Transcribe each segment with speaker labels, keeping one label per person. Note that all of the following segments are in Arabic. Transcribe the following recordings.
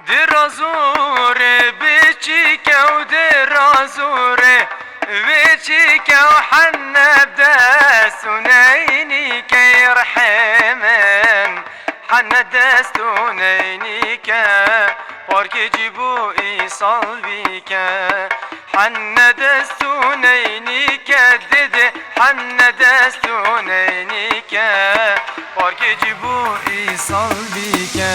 Speaker 1: درازوره بچیکه و درازوره بچیکه و حنب دستونینی که رحمن حنب دستونینی که پارک جیبو ایسال بیکه حنب دستونینی که دیده حنب دستونینی که پارک جیبو ایسال بیکه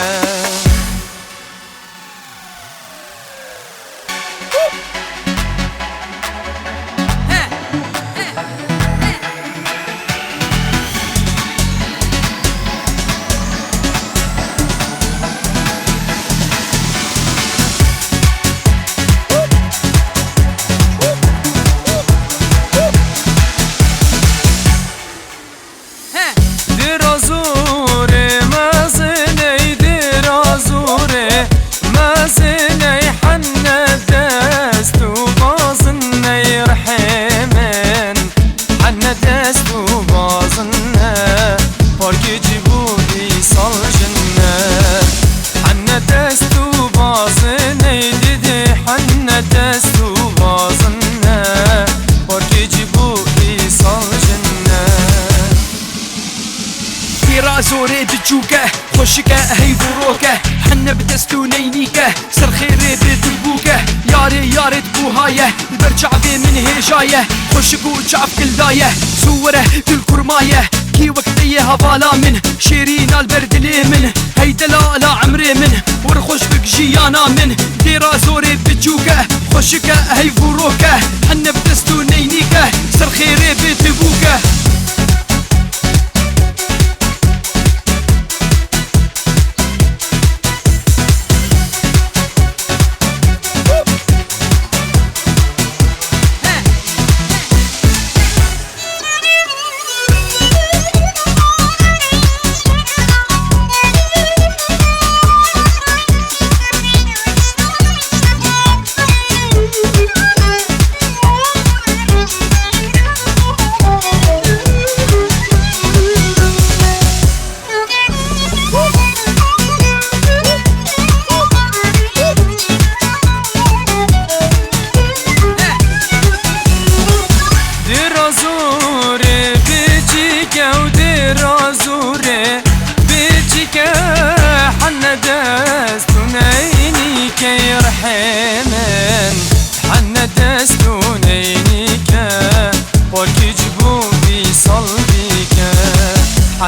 Speaker 2: زوري بتجوكه خوشكه هي بروكه حنا بدستونينيكه سر خيري بدبوكه ياري ياري تبوهايه برجع بي من هجايه خوشكو جعف كل دايه صوره كل كرمايه كي وقتيه هبالا من شيرين البرد من هي دلالا عمري من ورخوش بك جيانا من ديرا زوري بتجوكه خوشكه هي بروكه حنا بدستونينيكه سر خيري بدبوكه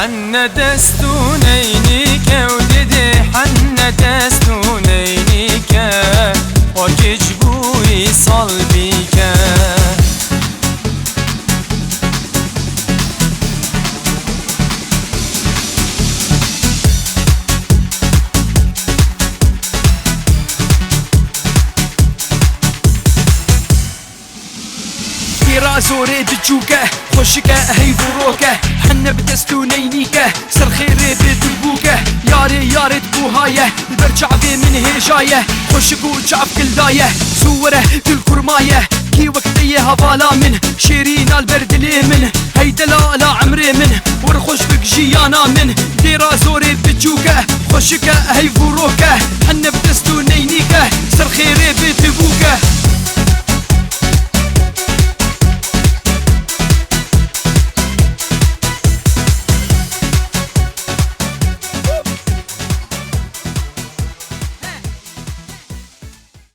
Speaker 1: حنا دستونينيك وددي حنا دستونينيك وكجبوي صلبيك
Speaker 2: زوري بتجوكه خوشكه هي بروكه حنا بدستونينيكه سر خيري بدبوكه ياري ياري تبوهايه برجع بي من هجايه خوشكو جعف كل دايه صوره كل كرمايه كي وقتيه هبالا من شيرين البرد من هي دلالا عمري من ورخوش بك جيانا من ديرا زوري بتجوكه خوشكه هي بروكه حنا بدستونينيكه سر خيري بدبوكه